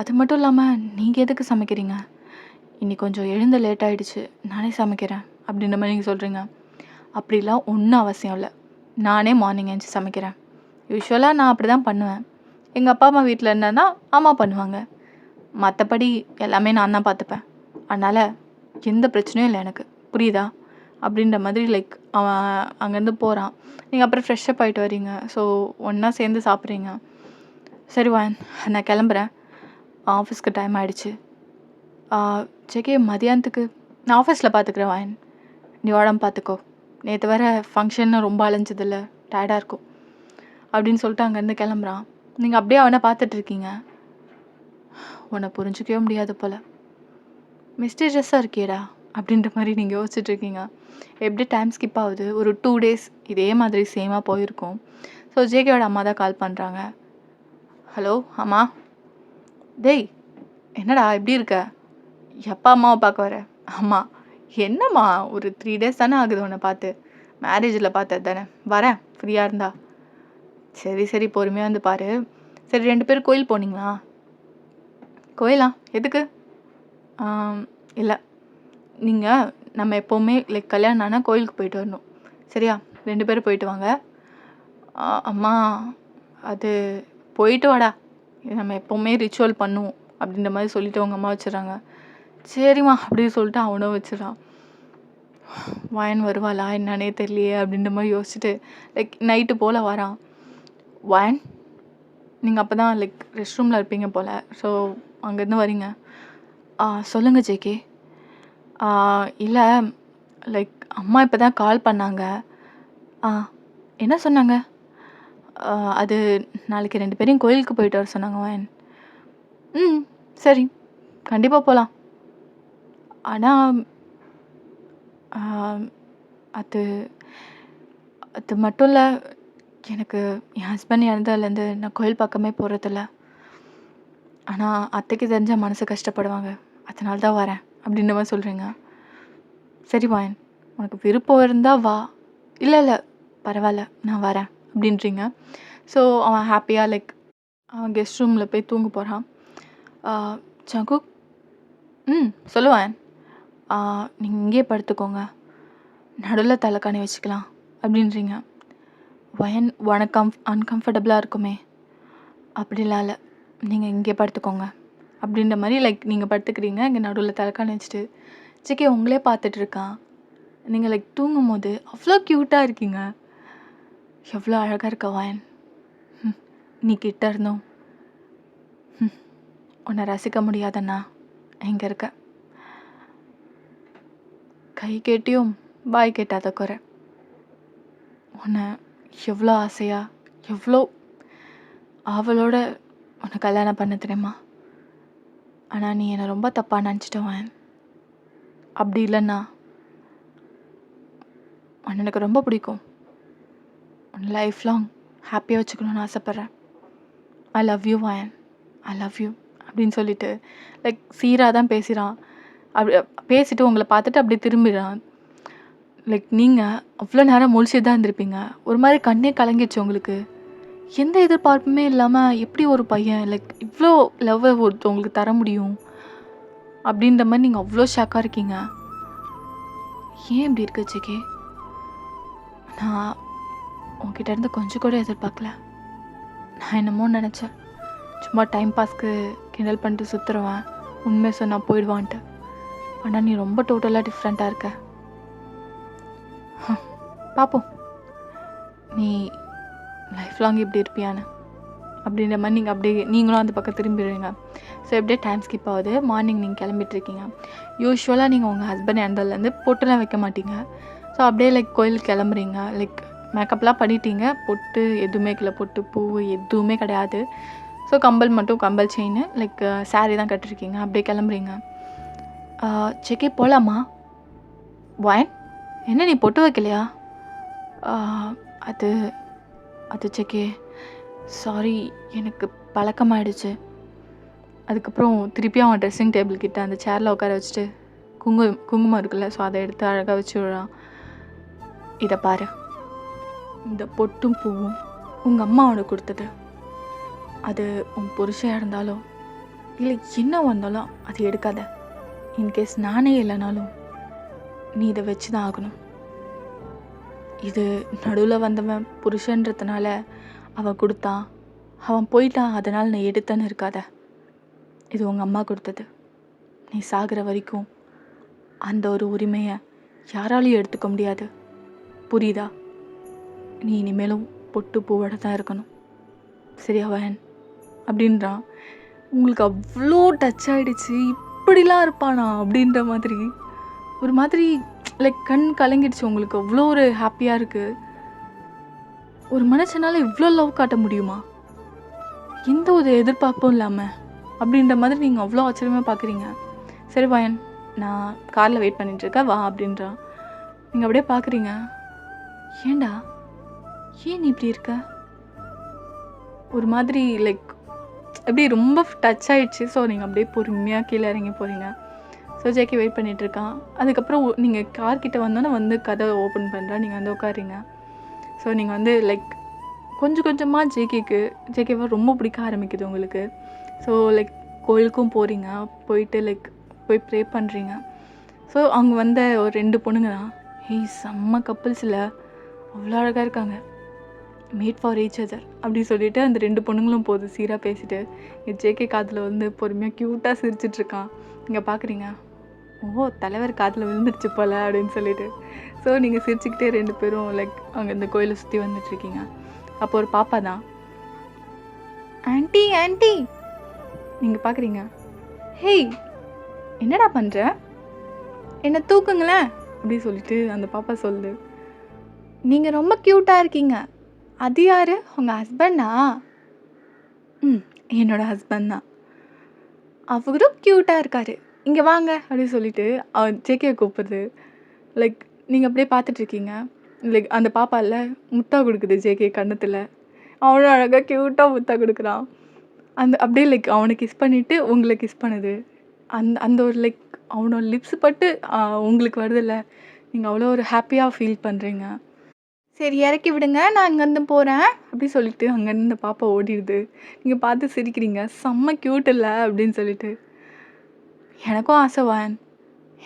அது மட்டும் இல்லாமல் நீங்கள் எதுக்கு சமைக்கிறீங்க? இன்னைக்கு கொஞ்சம் எழுந்த லேட் ஆகிடுச்சு, நானே சமைக்கிறேன் அப்படின்ற மாதிரி நீங்கள் சொல்கிறீங்க. அப்படிலாம் ஒன்றும் அவசியம் இல்லை, நானே மார்னிங் எழுந்துச்சி சமைக்கிறேன். யூஸ்வலாக நான் அப்படி தான் பண்ணுவேன். எங்கள் அப்பா அம்மா வீட்டில் என்னன்னா அம்மா பண்ணுவாங்க, மற்றபடி எல்லாமே நான் தான் பார்த்துப்பேன். அதனால் எந்த பிரச்சனையும் இல்லை எனக்கு, புரியுதா? அப்படின்ற மாதிரி லைக் அவன் அங்கேருந்து போகிறான். நீங்கள் அப்புறம் ஃப்ரெஷ்ஷப் ஆகிட்டு வரீங்க. ஸோ ஒன்றா சேர்ந்து சாப்பிட்றீங்க. சரி வான், நான் கிளம்புறேன், ஆஃபீஸ்க்கு டைம் ஆகிடுச்சு. ஜேகே மதியானத்துக்கு நான் ஆஃபீஸில் பார்த்துக்குறேன் வான், நீ உடம்பு பார்த்துக்கோ. நேற்று வர ஃபங்க்ஷன்னு ரொம்ப அலைஞ்சதில்ல, டயர்டாக இருக்கும் அப்படின்னு சொல்லிட்டு அங்கேருந்து கிளம்புறான். நீங்கள் அப்படியே அவனை பார்த்துட்ருக்கீங்க. உன்னை புரிஞ்சிக்கவே முடியாது போல், மிஸ்டீரியஸாக இருக்கியடா அப்படின்ற மாதிரி நீங்கள் யோசிச்சுட்ருக்கீங்க. எப்படி டைம் ஸ்கிப் ஆகுது. ஒரு 2 days இதே மாதிரி சேமாக போயிருக்கும். ஸோ ஜேகேயோட அம்மா தான் கால் பண்ணுறாங்க. ஹலோ அம்மா. டேய் என்னடா எப்படி இருக்க? எப்போ அம்மாவை பார்க்க வர? அம்மா என்னம்மா ஒரு 3 days தானே ஆகுது உன்னை பார்த்து, மேரேஜில் பார்த்தது தானே, வரேன் ஃப்ரீயாக இருந்தா. சரி சரி பொறுமையாக வந்து பாரு. சரி 2 பேரும் கோயில் போனீங்களா? கோயிலா எதுக்கு? இல்லை, நீங்கள் நம்ம எப்போவுமே லைக் கல்யாணம் ஆனால் கோயிலுக்கு போயிட்டு வரணும், சரியா? 2 பேரும் போயிட்டு வாங்க. அம்மா அது போயிட்டு வாடா, நம்ம எப்போவுமே ரிச்சுவல் பண்ணுவோம் அப்படின்ற மாதிரி சொல்லிவிட்டு அவங்க அம்மா வச்சிடறாங்க. சரிம்மா அப்படின்னு சொல்லிட்டு அவனும் வச்சிடறான். வயன் வருவாளா என்னன்னே தெரியலையே அப்படின்ற மாதிரி யோசிச்சுட்டு லைக் நைட்டு போல் வரான். வயன் நீங்கள் அப்போ தான் லைக் ரெஸ்ட் ரூமில் இருப்பீங்க போல். ஸோ அங்கேருந்து வரீங்க. சொல்லுங்கள் ஜேகே. இல்லை லைக் அம்மா இப்போ தான் கால் பண்ணாங்க. என்ன சொன்னாங்க? அது நாளைக்கு 2 பேரையும் கோயிலுக்கு போயிட்டு வர சொன்னாங்க வயன். சரி கண்டிப்பாக போகலாம். ஆனால் அது அது மட்டும் இல்லை, எனக்கு என் ஹஸ்பண்ட் இறந்ததுலேருந்து நான் கோயில் பக்கமே போகிறதில்ல. ஆனால் அத்தைக்கு தெரிஞ்சால் மனசு கஷ்டப்படுவாங்க, அதனால தான் வரேன் அப்படின்ற மாதிரி சொல்கிறீங்க. சரி வாயன், உனக்கு விருப்பம் இருந்தால் வா, இல்லை இல்லை பரவாயில்ல நான் வரேன் அப்படின்றீங்க. ஸோ அவன் ஹாப்பியாக லைக் அவன் கெஸ்ட் ரூமில் போய் தூங்க போகிறான். ஜங்குக் சொல்லுவான், நீங்கள் இங்கேயே படுத்துக்கோங்க, நடுவில் தலைக்காணி வச்சுக்கலாம் அப்படின்றீங்க. வயன் உனக்கு அன்கம்ஃபர்டபுளாக இருக்குமே? அப்படிலாம் இல்லை, நீங்கள் இங்கே படுத்துக்கோங்க அப்படின்ற மாதிரி லைக் நீங்கள் படுத்துக்கிறீங்க. இங்கே நடுவில் தலைக்காணி வச்சுட்டு ஜேகே உங்களே பார்த்துட்ருக்கான். நீங்கள் லைக் தூங்கும் போது அவ்வளோ க்யூட்டாக இருக்கீங்க, எவ்வளோ அழகாக இருக்க வயன். நீ கிட்ட இருந்தோம் உன்னை ரசிக்க முடியாதண்ணா, எங்கே இருக்க? கை கேட்டியும் பாய் கேட்டாத குறை. உன்னை எவ்வளோ ஆசையாக எவ்வளோ ஆவலோட உன்னை கல்யாணம் பண்ண தெரியுமா? ஆனால் நீ என்னை ரொம்ப தப்பாக நினச்சிட்டவன். அப்படி இல்லைண்ணா, உன்னை எனக்கு ரொம்ப பிடிக்கும், உன்னை லைஃப் லாங் ஹாப்பியாக வச்சுக்கணுன்னு ஆசைப்பட்றேன். ஐ லவ் யூ வயன், ஐ லவ் யூ அப்படின்னு சொல்லிட்டு லைக் சீராக தான் பேசுகிறான். அப்படி பேசிட்டு உங்களை பார்த்துட்டு அப்படியே திரும்பிடுறான். லைக் நீங்கள் அவ்வளோ நேரம் முழிச்சு தான் இருந்திருப்பீங்க. ஒரு மாதிரி கண்ணே கலங்கிடுச்சு உங்களுக்கு. எந்த எதிர்பார்ப்புமே இல்லாமல் எப்படி ஒரு பையன் லைக் இவ்வளோ லவ்வை ஒருத்தவங்களுக்கு தர முடியும் அப்படின்ற மாதிரி நீங்கள் அவ்வளோ ஷாக்காக இருக்கீங்க. ஏன் இப்படி இருக்கு ஜேகே? நான் உன்கிட்ட இருந்து கொஞ்சம் கூட எதிர்பார்க்கல. நான் என்னமோ நினச்சேன், சும்மா டைம் பாஸ்க்கு கிண்டல் பண்ணிட்டு சுற்றுருவேன், உண்மையை சொன்னால் போயிடுவான்ட்டு. ஆனால் நீ ரொம்ப டோட்டலாக டிஃப்ரெண்ட்டாக இருக்க. பார்ப்போம் நீ லைஃப் லாங் இப்படி இருப்பியான்னு. அப்படின்ற மாதிரி நீங்கள் அப்படியே நீங்களும் அந்த பக்கம் திரும்பிடுவீங்க. ஸோ எப்படியே டைம் ஸ்கிப் ஆகுது. மார்னிங் நீங்கள் கிளம்பிட்டுருக்கீங்க. யூஸ்வலாக நீங்கள் உங்கள் ஹஸ்பண்ட் இறந்ததுலேருந்து பொட்டுலாம் வைக்க மாட்டீங்க. ஸோ அப்படியே லைக் கோயிலுக்கு கிளம்புறீங்க. லைக் மேக்கப்லாம் பண்ணிட்டீங்க, பொட்டு எதுவுமே இல்லை, பொட்டு பூ எதுவுமே கிடையாது. ஸோ கம்பல் மட்டும், கம்பல் செயின், லைக் சாரீ தான் கட்டிருக்கீங்க. அப்படியே கிளம்புறீங்க. செக்கே போகலாமா? வாயன் என்ன நீ பொட்டு வைக்கலையா? அது அது செக்கே சாரி, எனக்கு பழக்கமாயிடுச்சு. அதுக்கப்புறம் திருப்பி அவன் ட்ரெஸ்ஸிங் டேபிள் கிட்ட அந்த சேரில் உட்கார வச்சுட்டு குங்குமம் இருக்குல்ல, ஸோ அதை எடுத்து அழகாக வச்சு விடுறான். இதை பாரு, இந்த பொட்டும் பூவும் உங்கள் அம்மா உனக்கு கொடுத்தது. அது உன் புருஷன் இருந்தாலும் இல்லை என்ன வந்தாலும் அது எடுக்காத. இன்கேஸ் நானே இல்லைனாலும் நீ இதை வச்சு தான் ஆகணும். இது நடுவில் வந்தவன் புருஷன்றதுனால அவன் கொடுத்தான், அவன் போயிட்டான், அதனால் நான் எடுத்தேன்னு இருக்காத. இது உங்கள் அம்மா கொடுத்தது. நீ சாகிற வரைக்கும் அந்த ஒரு உரிமையை யாராலையும் எடுத்துக்க முடியாது. புரியுதா? நீ இனிமேலும் பொட்டு பூவோட தான் இருக்கணும். சரியா வயன் அப்படின்றான். உங்களுக்கு அவ்வளோ டச் ஆகிடுச்சு. இப்படிலாம் இருப்பானா அப்படின்ற மாதிரி ஒரு மாதிரி லைக் கண் கலங்கிடுச்சு. உங்களுக்கு அவ்வளோ ஒரு ஹாப்பியாக இருக்குது. ஒரு மனுஷனால் இவ்வளோ லவ் காட்ட முடியுமா? எந்த ஒரு எதிர்பார்ப்பும் இல்லாமல் அப்படின்ற மாதிரி நீங்கள் அவ்வளோ ஆச்சரியமாக பார்க்குறீங்க. சரி வயன், நான் காரில் வெயிட் பண்ணிட்டுருக்கேன், வா அப்படின்றான். நீங்கள் அப்படியே பார்க்குறீங்க. ஏண்டா, ஏன் நீ இப்படி இருக்க? ஒரு மாதிரி லைக் எப்படி ரொம்ப டச் ஆகிடுச்சு. ஸோ நீங்கள் அப்படியே பொறுமையாக கீழே இறங்கி போகிறீங்க. ஸோ ஜேக்கி வெயிட் பண்ணிகிட்ருக்கான். அதுக்கப்புறம் நீங்கள் கார்கிட்ட வந்தோன்னே வந்து கதவை ஓப்பன் பண்ணுறா. நீங்கள் வந்து உட்காருங்க. ஸோ நீங்கள் வந்து லைக் கொஞ்சம் கொஞ்சமாக ஜேகேவை ரொம்ப பிடிக்க ஆரம்பிக்குது உங்களுக்கு. ஸோ லைக் கோயிலுக்கும் போகிறீங்க. போயிட்டு லைக் போய் ப்ரே பண்ணுறீங்க. ஸோ அவங்க வந்த ஒரு 2 பொண்ணுங்க தான். செம்ம கப்புள்ஸ் இல்லை, அவ்வளோ அழகாக இருக்காங்க, மேட் ஃபார் ஈச் அதர் அப்படி சொல்லிவிட்டு அந்த 2 பொண்ணுங்களும் போகுது சீராக பேசிட்டு. ஜேகே காதில் வந்து பொறுமையாக க்யூட்டாக சிரிச்சிட்ருக்கான். நீங்கள் பார்க்குறீங்க, ஓ தலைவர் காதில் விழுந்துருச்சு போல அப்படின்னு சொல்லிட்டு. ஸோ நீங்கள் சிரிச்சுக்கிட்டே 2 பேரும் லைக் அங்கே இந்த கோயிலை சுற்றி வந்துட்டுருக்கீங்க. அப்போ ஒரு பாப்பா தான், ஆண்டி ஆண்டி நீங்கள் பார்க்குறீங்க. ஹேய் என்னடா பண்ணுற, என்னை தூக்குங்களேன் அப்படி சொல்லிட்டு அந்த பாப்பா சொல்லுது. நீங்கள் ரொம்ப க்யூட்டாக இருக்கீங்க. அது யார், உங்கள் ஹஸ்பண்டா? என்னோடய ஹஸ்பண்ட் தான், அவரும் க்யூட்டாக இருக்கார், இங்கே வாங்க அப்படின்னு சொல்லிட்டு அவன் ஜேகேவை கூப்பிடுது. லைக் நீங்கள் அப்படியே பார்த்துட்ருக்கீங்க. லைக் அந்த பாப்பா இல்லை முத்தா கொடுக்குது ஜேகே கன்னத்தில். அவனும் அழகாக க்யூட்டாக முத்தா கொடுக்குறான். அப்படியே லைக் அவனை கிஸ் பண்ணிவிட்டு உங்களை கிஸ் பண்ணுது. அந்த ஒரு லைக் அவனோட லிப்ஸ் பட்டு உங்களுக்கு வருதில்ல, நீங்கள் அவ்வளோ ஒரு ஹாப்பியாக ஃபீல் பண்ணுறீங்க. சரி இறக்கி விடுங்க, நான் இங்கேருந்து போகிறேன் அப்படி சொல்லிட்டு அங்கேருந்து இந்த பாப்பா ஓடிடுது. நீங்கள் பார்த்து சிரிக்கிறீங்க, செம்ம க்யூட் இல்லை அப்படின்னு சொல்லிட்டு. எனக்கும் ஆசை வான்,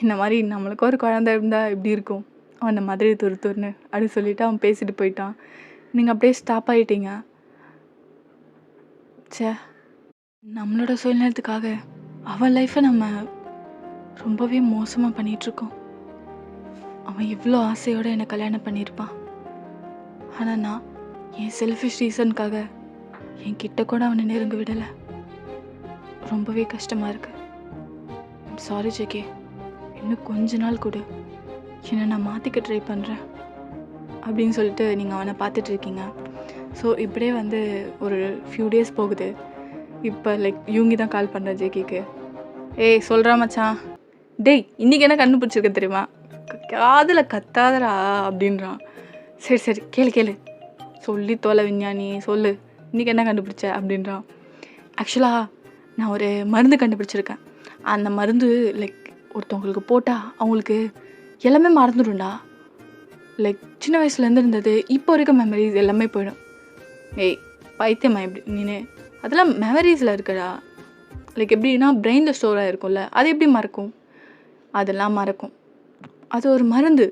இந்த மாதிரி நம்மளுக்கும் ஒரு குழந்தை இருந்தால் எப்படி இருக்கும், அந்த மாதிரி துருன்னு அப்படி சொல்லிவிட்டு அவன் பேசிட்டு போயிட்டான். நீங்கள் அப்படியே ஸ்டாப் ஆகிட்டீங்க. சே, நம்மளோட சூழ்நிலத்துக்காக அவன் லைஃப்பை நம்ம ரொம்பவே மோசமாக பண்ணிகிட்ருக்கோம். அவன் இவ்வளோ ஆசையோடு என்னை கல்யாணம் பண்ணியிருப்பான். ஆனால் நான் என் செல்ஃபிஷ் ரீசனுக்காக என் கிட்ட கூட அவனை நெருங்க விடலை. ரொம்பவே கஷ்டமாக இருக்குது. சாரி ஜேகே, இன்னும் கொஞ்ச நாள் கூட என்னை நான் மாற்றிக்க ட்ரை பண்ணுறேன் அப்படின்னு சொல்லிட்டு நீங்கள் அவனை பார்த்துட்ருக்கீங்க. ஸோ இப்படியே வந்து ஒரு ஃபியூ டேஸ் போகுது. இப்போ லைக் யூங்கி தான் கால் பண்ணுறேன் ஜேகேக்கு. ஏய் சொல்கிறா மச்சான், டேய் இன்றைக்கி என்ன கண்டுபிடிச்சிருக்க தெரியுமா, காதில் கத்தாதரா அப்படின்றான். சரி சரி கேளு சொல்லி தோலை விஞ்ஞானி சொல்லு, இன்றைக்கி என்ன கண்டுபிடிச்ச அப்படின்றான். ஆக்சுவலாக நான் ஒரு மருந்து கண்டுபிடிச்சிருக்கேன். அந்த மருந்து லைக் ஒருத்தவங்களுக்கு போட்டால் அவங்களுக்கு எல்லாமே மறந்துடும்டா. லைக் சின்ன வயசுலேருந்து இருந்தது இப்போ இருக்க மெமரிஸ் எல்லாமே போயிடும். ஏய் பைத்தியமா எப்படி நீனு, அதெல்லாம் மெமரிஸில் இருக்கடா. லைக் எப்படின்னா பிரெயினில் ஸ்டோர் ஆகிருக்கும்ல, அது எப்படி மறக்கும்? அதெல்லாம் மறக்கும். அது ஒரு மருந்து.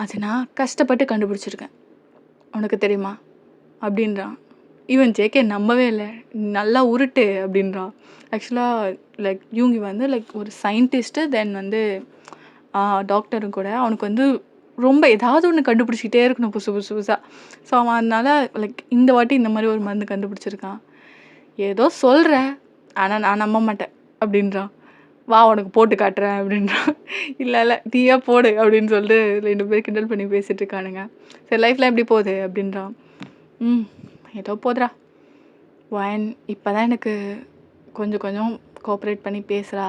அது நான் கஷ்டப்பட்டு கண்டுபிடிச்சிருக்கேன், உனக்கு தெரியுமா அப்படின்றான். ஈவன் ஜேகே நம்பவே இல்லை. நல்லா உருட்டு அப்படின்றான். ஆக்சுவலாக லைக் யூங்கி வந்து லைக் ஒரு சயின்டிஸ்ட்டு, தென் வந்து டாக்டரும் கூட. அவனுக்கு வந்து ரொம்ப ஏதாவது ஒன்று கண்டுபிடிச்சிக்கிட்டே இருக்கணும் புதுசு புதுசு புதுசாக. ஸோ அவன் அதனால லைக் இந்த வாட்டி இந்த மாதிரி ஒரு மருந்து கண்டுபிடிச்சிருக்கான். ஏதோ சொல்கிற, ஆனால் நான் நம்ப மாட்டேன் அப்படின்றான். வா உனக்கு போட்டு காட்டுறேன் அப்படின்றான். இல்லை இல்லை நீயா போடு அப்படின்னு சொல்லிட்டு 2 பேர் கிண்டல் பண்ணி பேசிகிட்டு இருக்கானுங்க. சரி லைஃப்லாம் எப்படி போகுது அப்படின்றான். ஏதோ போதுடா. வயன் இப்போ தான் எனக்கு கொஞ்சம் கொஞ்சம் கோஆப்ரேட் பண்ணி பேசுகிறா.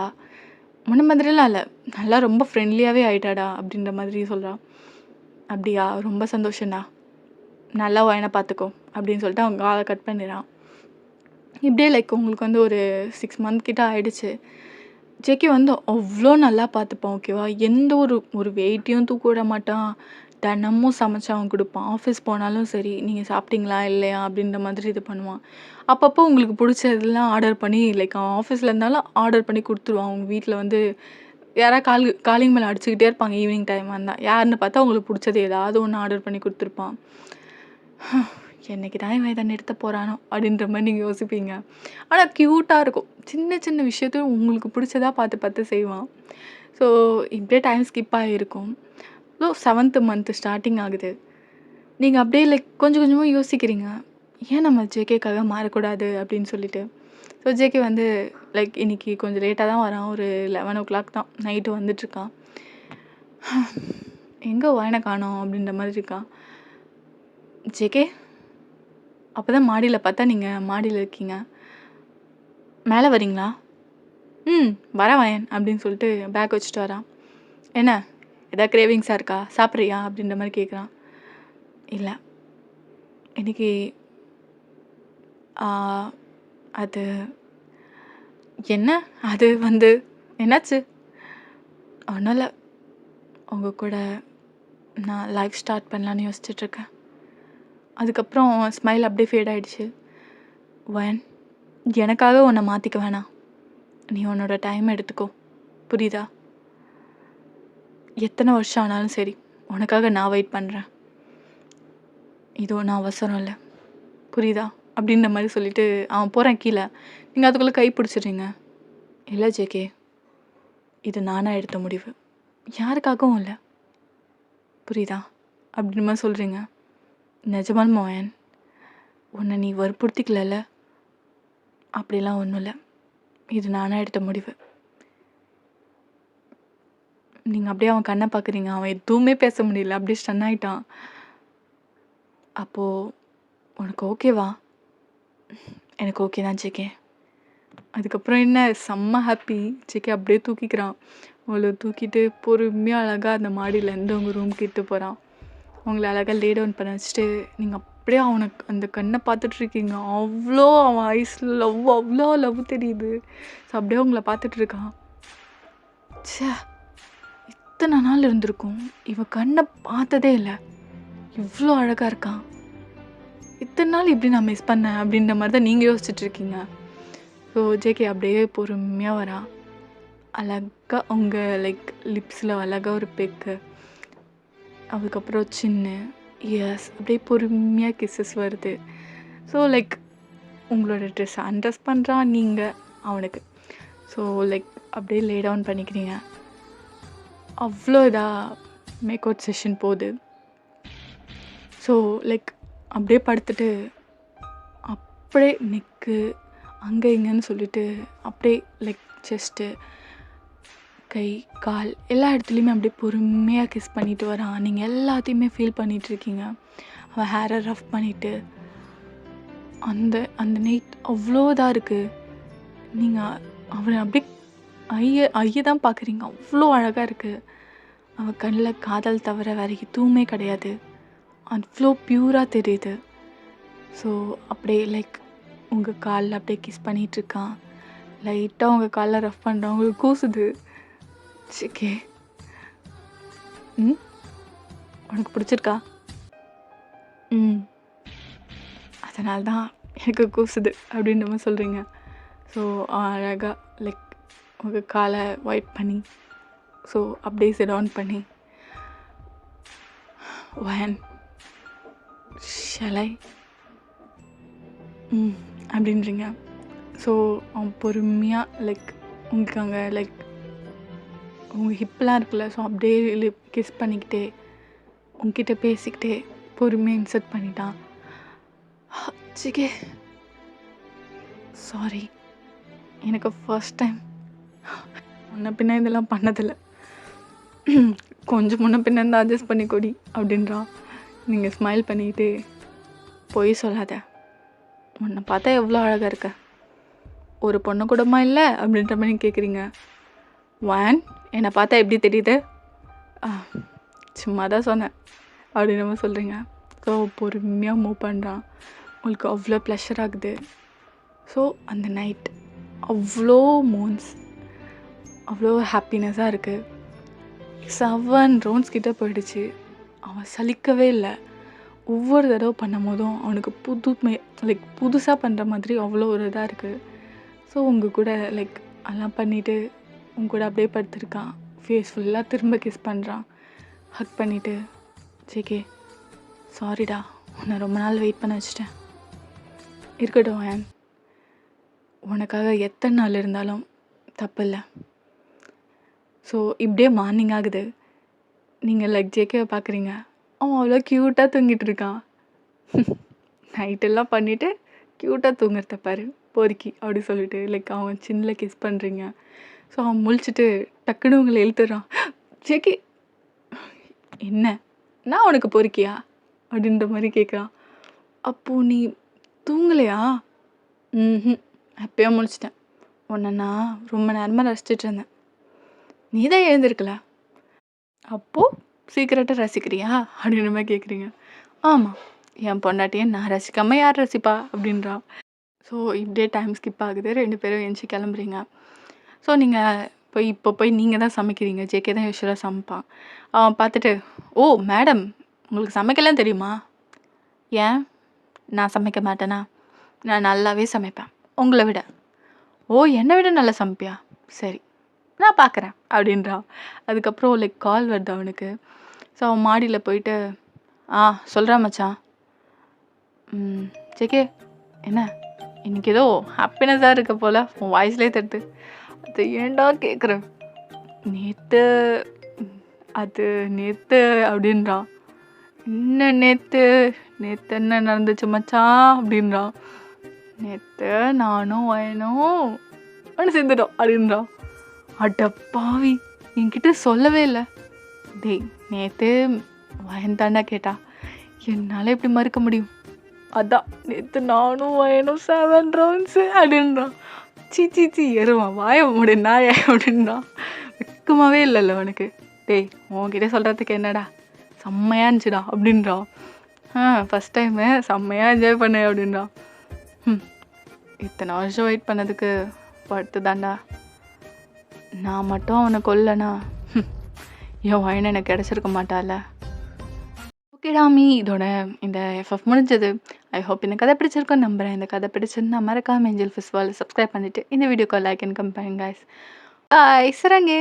முன்ன மாதிரிலாம் இல்லை, நல்லா ரொம்ப ஃப்ரெண்ட்லியாகவே ஆகிட்டாடா அப்படின்ற மாதிரி சொல்கிறான். அப்படியா, ரொம்ப சந்தோஷம்டா, நல்லா வயனை பார்த்துக்கோ அப்படின்னு சொல்லிட்டு அவங்க காலை கட் பண்ணிடுறான். இப்படியே லைக் உங்களுக்கு வந்து ஒரு 6 மந்த் கிட்ட ஆயிடுச்சு. ஜேகே வந்து அவ்வளோ நல்லா பார்த்துப்பான், ஓகேவா. எந்த ஒரு வெயிட்டையும் தூக்க விட மாட்டான். தினமும் சமைச்சு அவன் கொடுப்பான். ஆஃபீஸ் போனாலும் சரி, நீங்கள் சாப்பிட்டீங்களா இல்லையா அப்படின்ற மாதிரி இது பண்ணுவான். அப்பப்போ உங்களுக்கு பிடிச்சதெல்லாம் ஆர்டர் பண்ணி லைக் அவன் ஆஃபீஸில் இருந்தாலும் ஆர்டர் பண்ணி கொடுத்துருவான். அவங்க வீட்டில் வந்து யாராவது காலிங் மேலே அடிச்சுக்கிட்டே இருப்பாங்க ஈவினிங் டைம் வந்தால். யாருன்னு பார்த்தா அவங்களுக்கு பிடிச்சது ஏதாவது ஒன்று ஆர்டர் பண்ணி கொடுத்துருப்பான். என்னைக்கு தான் இவன் இதை நிறுத்த போகிறானோ அப்படின்ற மாதிரி நீங்கள் யோசிப்பீங்க. ஆனால் க்யூட்டாக இருக்கும். சின்ன சின்ன விஷயத்தையும் உங்களுக்கு பிடிச்சதா பார்த்து பார்த்து செய்வான். ஸோ இப்படியே டைம் ஸ்கிப் ஆகிருக்கும். ஸோ 7th மந்த் ஸ்டார்டிங் ஆகுது. நீங்கள் அப்படியே லைக் கொஞ்சம் கொஞ்சமாக யோசிக்கிறீங்க, ஏன் நம்ம ஜேகேக்காக மாறக்கூடாது அப்படின்னு சொல்லிட்டு. ஸோ ஜேகே வந்து லைக் இன்றைக்கி கொஞ்சம் லேட்டாக தான் வரான். ஒரு 11 o'clock தான் நைட்டு வந்துட்டுருக்கான். எங்கே வயனை காணோம் அப்படின்ற மாதிரி இருக்கான். ஜேகே, அப்போ தான் மாடியில் பார்த்தா நீங்கள் மாடியில் இருக்கீங்க. மேலே வரீங்களா? வரேன் வயன் அப்படின்னு சொல்லிட்டு பேக் வச்சுட்டு வரான். என்ன எதாவது கிரேவிங்ஸாக இருக்கா, சாப்பிட்றியா அப்படின்ற மாதிரி கேட்குறான். இல்லை இன்றைக்கி அது என்ன, அது வந்து என்னாச்சு? ஒன்றும் இல்லை, உங்கள் கூட நான் லைஃப் ஸ்டார்ட் பண்ணலான்னு யோசிச்சுட்ருக்கேன். அதுக்கப்புறம் ஸ்மைல் அப்படியே ஃபேட் ஆகிடுச்சு. வயன், எனக்காக உன்னை மாற்றிக்க வேணாம், நீ உன்னோட டைம் எடுத்துக்கோ, புரியுதா? எத்தனை வருஷம் ஆனாலும் சரி உனக்காக நான் வெயிட் பண்ணுறேன். இது ஒன்றும் அவசரம் இல்லை, புரியுதா அப்படின்ற மாதிரி சொல்லிவிட்டு அவன் போகிறேன் கீழே. நீங்கள் அதுக்குள்ளே கை பிடிச்சிடுறீங்க. இல்லை ஜேகே, இது நானாக எடுத்த முடிவு, யாருக்காகவும் இல்லை, புரியுதா அப்படின்ற மாதிரி சொல்கிறீங்க. நிஜமான மோயன், உன்னை நீ வற்புறுத்திக்கல, அப்படிலாம் ஒன்றும் இல்லை, இது நானாக எடுத்த முடிவு. நீங்கள் அப்படியே அவன் கண்ணை பார்க்குறீங்க. அவன் எதுவுமே பேச முடியல, அப்படியே ஸ்டன் ஆகிட்டான். அப்போது உனக்கு ஓகேவா? எனக்கு ஓகே தான் ஜேகே. அதுக்கப்புறம் என்ன, செம்ம ஹாப்பி. ஜேகே அப்படியே தூக்கிக்கிறான். அவளை தூக்கிட்டு பொறுமையாக அழகாக அந்த மாடியிலேருந்து அவங்க ரூம் கிட்ட போகிறான். அவங்கள அழகாக லே டவுன் பண்ண வச்சுட்டு நீங்கள் அப்படியே அவனுக்கு அந்த கண்ணை பார்த்துட்ருக்கீங்க. அவ்வளோ அவன் ஐஸில் அவ்வளோ லவ் தெரியுது. ஸோ அப்படியே அவங்கள பார்த்துட்ருக்கான். சே, இத்தனை நாள் இருந்திருக்கும், இவன் கண்ணை பார்த்ததே இல்லை, இவ்வளோ அழகாக இருக்கான், இத்தனை நாள் இப்படி நான் மிஸ் பண்ணேன் அப்படின்ற மாதிரி தான் நீங்கள் யோசிச்சுட்ருக்கீங்க. ஸோ ஜேகே அப்படியே பொறுமையாக வரான். அழகாக உங்கள் லைக் லிப்ஸில் அழகாக ஒரு பெக்கு, அதுக்கப்புறம் சின்ன எஸ் அப்படியே பொறுமையாக கிஸ்ஸஸ் வருது. ஸோ லைக் உங்களோட ட்ரெஸ்ஸை அன்ட்ரெஸ் பண்ணுறான் நீங்கள் அவனுக்கு. ஸோ லைக் அப்படியே லே டவுன் பண்ணிக்கிறீங்க. அவ்வளோ இதாக மேக் அவுட் செஷன் போகுது. ஸோ லைக் அப்படியே படுத்துட்டு அப்படியே நெக்கு அங்கே இங்கேன்னு சொல்லிட்டு அப்படியே லைக் செஸ்ட்டு, கை, கால் எல்லா இடத்துலையுமே அப்படியே பொறுமையாக கிஸ் பண்ணிட்டு வரான். நீங்கள் எல்லாத்தையுமே ஃபீல் பண்ணிகிட்ருக்கீங்க. அவன் ஹேரை ரஃப் பண்ணிவிட்டு அந்த அந்த நைட் அவ்வளோ இதாக இருக்குது. நீங்கள் அவனை அப்படியே ஐய தான் பார்க்குறீங்க. அவ்வளோ அழகாக இருக்குது. அவன் கண்ணில் காதல் தவிர வேறு எதுவுமே கிடையாது. அவ்வளோ பியூராக தெரியுது. ஸோ அப்படியே லைக் உங்கள் காலில் அப்படியே கிஸ் பண்ணிகிட்ருக்கான். லைட்டாக உங்கள் காலில் ரஃப் பண்ணுறான். உங்களுக்கு கூசுது. சிக்கே, உனக்கு பிடிச்சிருக்கா? அதனால தான் எனக்கு கூசுது அப்படின்ற மாதிரி சொல்கிறீங்க. ஸோ அழகாக லைக் உங்கள் காலை வைப் பண்ணி ஸோ அப்படியே சிட் ஆன் பண்ணி when shall I அப்படின்றீங்க. ஸோ அவன் பொறுமையாக லைக் உங்களுக்கு அங்கே லைக் உங்கள் ஹிப்லாம் இருக்குல்ல, ஸோ அப்படியே லிப் கிஸ் பண்ணிக்கிட்டே உங்ககிட்ட பேசிக்கிட்டே பொறுமையாக இன்சர்ட் பண்ணிட்டான். சிக்கே சாரி, எனக்கு ஃபர்ஸ்ட் டைம். முன்ன பின்ன இதெல்லாம் பண்ணதில்லை, கொஞ்சம் முன்ன பின்ன இருந்தால் அட்ஜஸ்ட் பண்ணிக்கொடி அப்படின்றான். நீங்கள் ஸ்மைல் பண்ணிக்கிட்டு பொய் சொல்லாத, உன்னை பார்த்தா எவ்வளோ அழகாக இருக்க, ஒரு பொண்ணு கூடமா இல்லை அப்படின்ற மாதிரி கேட்குறீங்க. வான் என்னை பார்த்தா எப்படி தெரியுது, சும்மா தான் சொன்னேன் அப்படின்னு நம்ம சொல்கிறீங்க. ஸோ பொறுமையாக மூவ் பண்ணுறான். உங்களுக்கு அவ்வளோ ப்ளஷர் ஆகுது. ஸோ அந்த நைட் அவ்வளோ மூன்ஸ், அவ்வளோ ஹாப்பினஸாக இருக்குது. 7 ரவுண்ட்ஸ் கிட்டே போயிடுச்சு. அவன் சலிக்கவே இல்லை. ஒவ்வொரு தடவை பண்ணும் போதும் அவனுக்கு புதுசாக பண்ணுற மாதிரி அவ்வளோ ஒரு இதாக இருக்குது. ஸோ உங்கள் கூட லைக் அதெல்லாம் பண்ணிவிட்டு உங்க கூட அப்படியே படுத்துருக்கான். ஃபேஸ் ஃபுல்லாக திரும்ப கிஸ் பண்ணுறான். ஹக் பண்ணிவிட்டு, ஜேகே சாரிடா, உன்னை ரொம்ப நாள் வெயிட் பண்ண வச்சிட்டேன். இருக்கட்டும் வேன், உனக்காக எத்தனை நாள் இருந்தாலும் தப்பில்லை. ஸோ இப்படியே மார்னிங் ஆகுது. நீங்கள் லைக் ஜேகேவை பார்க்குறீங்க. அவன் அவ்வளோ க்யூட்டாக தூங்கிட்டு இருக்கான். நைட்டெல்லாம் பண்ணிவிட்டு க்யூட்டாக தூங்குறத பாரு பொறுக்கி அப்படி சொல்லிட்டு லைக் அவன் சின்னில் கிஸ் பண்ணுறீங்க. ஸோ அவன் முழிச்சிட்டு டக்குன்னு உங்களை இழுத்துடுறான். ஜேகே என்ன, நான் உனக்கு பொறுக்கியா அப்படின்ற மாதிரி கேட்குறான். அப்போது நீ தூங்கலையா? அப்பயே முழிச்சிட்டேன். உன்னை நான் ரொம்ப நேரமாக ரசிச்சிட்டு இருந்தேன். நீ தான் எழுந்திருக்கல, அப்போது சீக்கிரட்டாக ரசிக்கிறியா அப்படின்ற மாதிரி கேட்குறீங்க. ஆமாம், என் பொண்டாட்டியை நான் ரசிக்காமல் யார் ரசிப்பா அப்படின்றா. ஸோ இப்படியே டைம் ஸ்கிப் ஆகுது. 2 பேரும் எழுந்துச்சி கிளம்புறீங்க. ஸோ நீங்கள் போய் நீங்கள் தான் சமைக்கிறீங்க. ஜேகே தான் யூஸ்வலாக சமைப்பான். அவன் பார்த்துட்டு, ஓ மேடம் உங்களுக்கு சமைக்கலாம் தெரியுமா? ஏன் நான் சமைக்க மாட்டேனா? நான் நல்லாவே சமைப்பேன் உங்களை விட. ஓ என்னை விட நல்லா சமைப்பியா? சரி நான் பார்க்குறேன் அப்படின்றான். அதுக்கப்புறம் லைக் கால் வருது அவனுக்கு. ஸோ அவன் மாடியில் போயிட்டு சொல்கிறான் மச்சான். ஜேகே என்ன இன்னைக்கு ஏதோ ஹாப்பினஸாக இருக்க போல் உன் வாய்ஸ்லேயே தருது. அது ஏன்டா கேட்குறேன், நேற்று அப்படின்றான். என்ன நேற்று என்ன நடந்துச்சு மச்சான் அப்படின்றான். நேற்று நானும் வயனும் ஒன்று சேர்ந்துட்டோம் அப்படின்றான். அடப்பாவி, என்கிட்ட சொல்லவே இல்லை. டேய் நேற்று வயன் தாண்டா கேட்டா, என்னால் எப்படி மறுக்க முடியும்? அதான் நேற்று நானும் வயனும் 7 ரவுண்ட்ஸு அப்படின்றான். சீ எருவான் வாய முடி நாய அப்படின்றான். வெக்கமாகவே இல்லைல்ல அவனுக்கு. டேய் உன்கிட்ட சொல்கிறதுக்கு என்னடா, செம்மையாக இருந்துச்சுடா அப்படின்றான். ஃபஸ்ட் டைமு செம்மையாக என்ஜாய் பண்ணு அப்படின்றான். இத்தனை வருஷம் வெயிட் பண்ணதுக்கு படுத்து தாண்டா. நான் மட்டும் அவனை கொல்லனா என் வயனை எனக்கு கிடச்சிருக்க மாட்டால. ஓகேடாமி, இதோட இந்த எஃப்எஃப் முடிஞ்சது. ஐ ஹோப் இந்த கதை பிடிச்சிருக்கோன்னு நம்புகிறேன். இந்த கதை பிடிச்சிருந்தா மறக்காம ஏஞ்சல் ஃபெஸ்டிவல் சப்ஸ்கிரைப் பண்ணிவிட்டு இந்த வீடியோக்கு லைக் அண்ட் கமெண்ட் பண்ணுங்க. பாய், சரங்கே.